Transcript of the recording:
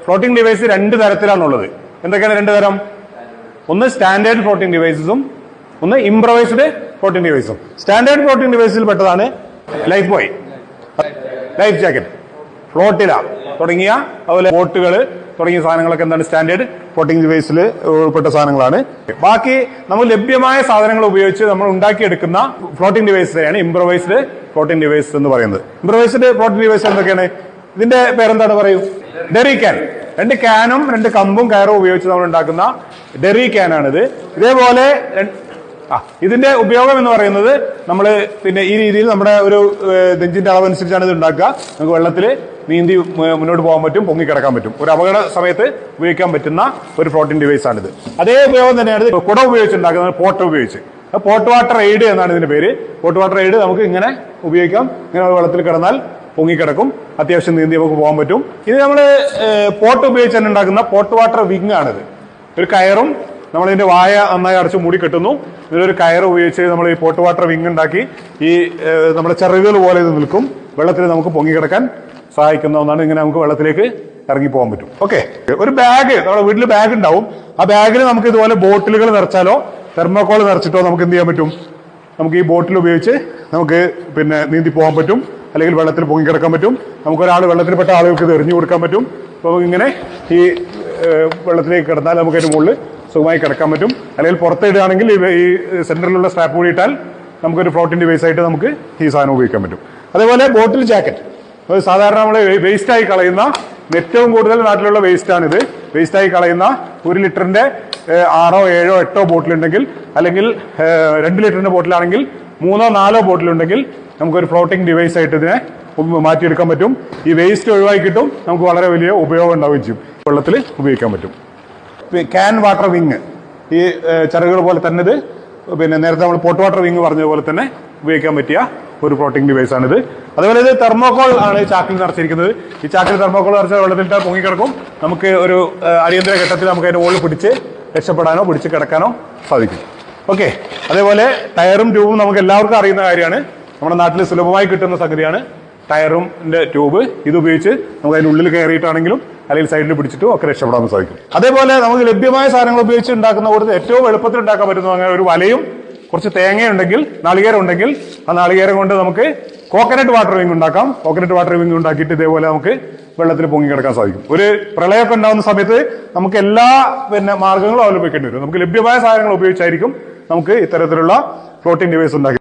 Floating device രണ്ട് തരത്തിലാണുള്ളത്. എന്തൊക്കെയാണ് രണ്ട് തരം? ഒന്ന് സ്റ്റാൻഡേർഡ് ഫ്ലോട്ടിംഗ് ഡിവൈസസും ഒന്ന് ഇംപ്രവൈസ്ഡ് ഫ്ലോട്ടിംഗ് ഡിവൈസും. സ്റ്റാൻഡേർഡ് ഫ്ലോട്ടിംഗ് ഡിവൈസിൽ പെട്ടതാണ് life boy, life jacket, flotilla തുടങ്ങിയ അതുപോലെ ബോട്ടുകൾ തുടങ്ങിയ സാധനങ്ങളൊക്കെ എന്താണ് സ്റ്റാൻഡേർഡ് ഫ്ലോട്ടിംഗ് ഡിവൈസിൽ ഉൾപ്പെട്ട സാധനങ്ങളാണ്. ബാക്കി നമുക്ക് ലഭ്യമായ സാധനങ്ങൾ ഉപയോഗിച്ച് നമ്മൾ ഉണ്ടാക്കിയെടുക്കുന്ന ഫ്ലോട്ടിംഗ് ഡിവൈസിനെയാണ് ഇംപ്രവൈസ്ഡ് ഫ്ലോട്ടിംഗ് ഡിവൈസ് എന്ന് പറയുന്നത്. ഇംപ്രവൈസ്ഡ് ഫ്ലോട്ടിംഗ് ഡിവൈസ് എന്തൊക്കെയാണ്? ഇതിന്റെ പേരെന്താണ് പറയൂ? ഡെറി ക്യാൻ. രണ്ട് ക്യാനും രണ്ട് കമ്പും കയറും ഉപയോഗിച്ച് നമ്മൾ ഉണ്ടാക്കുന്ന ഡെറി ക്യാനാണിത്. ഇതേപോലെ ഇതിന്റെ ഉപയോഗം എന്ന് പറയുന്നത് നമ്മൾ പിന്നെ ഈ രീതിയിൽ നമ്മുടെ ഒരു നെഞ്ചിന്റെ അളവനുസരിച്ചാണ് ഇത് ഉണ്ടാക്കുക. നമുക്ക് വെള്ളത്തിൽ നീന്തി മുന്നോട്ട് പോകാൻ പറ്റും, പൊങ്ങിക്കിടക്കാൻ പറ്റും. ഒരു അപകട സമയത്ത് ഉപയോഗിക്കാൻ പറ്റുന്ന ഒരു ഫ്ലോട്ടിംഗ് ഡിവൈസ് ആണിത്. അതേ ഉപയോഗം തന്നെയാണ് കുട ഉപയോഗിച്ച് ഉണ്ടാക്കുന്നത്, പോട്ട് ഉപയോഗിച്ച്. പോട്ട് വാട്ടർ എയ്ഡ് എന്നാണ് ഇതിന്റെ പേര്. പോട്ട് വാട്ടർ എയ്ഡ് നമുക്ക് ഇങ്ങനെ ഉപയോഗിക്കാം. ഇങ്ങനെ വെള്ളത്തിൽ കിടന്നാൽ പൊങ്ങിക്കിടക്കും, അത്യാവശ്യം നീന്തി നമുക്ക് പോകാൻ പറ്റും. ഇത് നമ്മൾ പോട്ട് ഉപയോഗിച്ച് തന്നെ ഉണ്ടാക്കുന്ന പോട്ട് വാട്ടർ വിങ് ആണിത്. ഒരു കയറും നമ്മളിതിന്റെ വായ നന്നായി അടച്ച് മൂടി കെട്ടുന്നു. ഇതിലൊരു കയർ ഉപയോഗിച്ച് നമ്മൾ ഈ പോട്ട് വാട്ടർ വിങ് ഉണ്ടാക്കി ഈ നമ്മുടെ ചിറകുകൾ പോലെ ഇത് നിൽക്കും. വെള്ളത്തിൽ നമുക്ക് പൊങ്ങിക്കിടക്കാൻ സഹായിക്കുന്ന ഒന്നാണ്. ഇങ്ങനെ നമുക്ക് വെള്ളത്തിലേക്ക് ഇറങ്ങി പോകാൻ പറ്റും. ഓക്കെ, ഒരു ബാഗ്, നമ്മുടെ വീട്ടിൽ ബാഗ് ഉണ്ടാവും. ആ ബാഗിൽ നമുക്ക് ഇതുപോലെ ബോട്ടിലുകൾ നിറച്ചാലോ തെർമോക്കോൾ നിറച്ചിട്ടോ നമുക്ക് എന്ത് ചെയ്യാൻ പറ്റും? നമുക്ക് ഈ ബോട്ടിൽ ഉപയോഗിച്ച് നമുക്ക് പിന്നെ നീന്തി പോകാൻ പറ്റും, അല്ലെങ്കിൽ വെള്ളത്തിൽ പൊങ്ങിക്കിടക്കാൻ പറ്റും. നമുക്കൊരാൾ വെള്ളത്തിൽപ്പെട്ട ആളുകൾക്ക് ഇത് എറിഞ്ഞു കൊടുക്കാൻ പറ്റും. അപ്പോൾ ഇങ്ങനെ ഈ വെള്ളത്തിലേക്ക് കിടന്നാൽ നമുക്ക് അതിന് മുകളിൽ സുഖമായി കിടക്കാൻ പറ്റും. അല്ലെങ്കിൽ പുറത്തിടുകയാണെങ്കിൽ ഈ സെന്ററിലുള്ള സ്ട്രാപ്പ് കൂടി ഇട്ടാൽ നമുക്കൊരു ഫ്ലോട്ടിംഗ് ഡിവൈസ് ആയിട്ട് നമുക്ക് ഈ സാധനം ഉപയോഗിക്കാൻ പറ്റും. അതേപോലെ ബോട്ടിൽ ജാക്കറ്റ്, സാധാരണ നമ്മൾ വേസ്റ്റായി കളയുന്ന, ഏറ്റവും കൂടുതൽ നാട്ടിലുള്ള വേസ്റ്റാണിത്. വേസ്റ്റായി കളയുന്ന 1 ലിറ്ററിന്റെ 6, 7, 8 ബോട്ടിലുണ്ടെങ്കിൽ, അല്ലെങ്കിൽ 2 ലിറ്ററിന്റെ ബോട്ടിലാണെങ്കിൽ 3, 4 ബോട്ടിലുണ്ടെങ്കിൽ നമുക്കൊരു ഫ്ലോട്ടിംഗ് ഡിവൈസ് ആയിട്ട് ഇതിനെ മാറ്റിയെടുക്കാൻ പറ്റും. ഈ വേസ്റ്റ് ഒഴിവാക്കി കിട്ടും, നമുക്ക് വളരെ വലിയ ഉപയോഗം ഉണ്ടാവുകയും ചെയ്യും. വെള്ളത്തിൽ ഉപയോഗിക്കാൻ പറ്റും. ക്യാൻ വാട്ടർ വിങ്, ഈ ചിറകുകൾ പോലെ തന്നെ ഇത് പിന്നെ നേരത്തെ നമ്മൾ പോട്ട് വാട്ടർ വിങ് പറഞ്ഞതുപോലെ തന്നെ ഉപയോഗിക്കാൻ പറ്റിയ ഒരു ഫ്ലോട്ടിംഗ് ഡിവൈസ് ആണിത്. അതുപോലെ ഇത് തെർമോക്കോൾ ആണ് ചാക്കിൽ നിറച്ചിരിക്കുന്നത്. ഈ ചാക്കിൽ തെർമോക്കോൾ നിറച്ച വെള്ളത്തിലിട്ടാൽ പൊങ്ങിക്കിടക്കും. നമുക്ക് ഒരു അടിയന്തര ഘട്ടത്തിൽ നമുക്ക് അതിന്റെ മുകളിൽ പിടിച്ച് രക്ഷപ്പെടാനോ പിടിച്ച് കിടക്കാനോ സാധിക്കും. ഓക്കെ, അതേപോലെ ടയറും ട്യൂബും നമുക്ക് എല്ലാവർക്കും അറിയുന്ന കാര്യമാണ്. നമ്മുടെ നാട്ടിൽ സുലഭമായി കിട്ടുന്ന സംഗതിയാണ് ടയറിന്റെ ട്യൂബ്. ഇതുപയോഗിച്ച് നമുക്ക് അതിൻ്റെ ഉള്ളിൽ കയറിയിട്ടാണെങ്കിലും അല്ലെങ്കിൽ സൈഡിൽ പിടിച്ചിട്ടും ഒക്കെ രക്ഷപ്പെടാൻ സാധിക്കും. അതേപോലെ നമുക്ക് ലഭ്യമായ സാധനങ്ങൾ ഉപയോഗിച്ച് ഉണ്ടാക്കുന്ന കൂടുതൽ ഏറ്റവും എളുപ്പത്തിൽ ഉണ്ടാക്കാൻ പറ്റുന്ന അങ്ങനെ ഒരു വലയും കുറച്ച് തേങ്ങയുണ്ടെങ്കിൽ, നാളികേരം ഉണ്ടെങ്കിൽ, ആ നാളികേരം കൊണ്ട് നമുക്ക് കോക്കനട്ട് വാട്ടർ വിങ് ഉണ്ടാക്കാം. കോക്കനട്ട് വാട്ടർ വിങ് ഉണ്ടാക്കിയിട്ട് ഇതേപോലെ നമുക്ക് വെള്ളത്തിൽ പൊങ്ങിക്കിടക്കാൻ സാധിക്കും. ഒരു പ്രളയമൊക്കെ ഉണ്ടാകുന്ന സമയത്ത് നമുക്ക് എല്ലാ മാർഗങ്ങളും അവലംബിക്കേണ്ടി വരും. നമുക്ക് ലഭ്യമായ സാധനങ്ങൾ ഉപയോഗിച്ചായിരിക്കും നമുക്ക് ഇത്തരത്തിലുള്ള ഫ്ലോട്ടിംഗ് ഡിവൈസ് ഉണ്ടാക്കി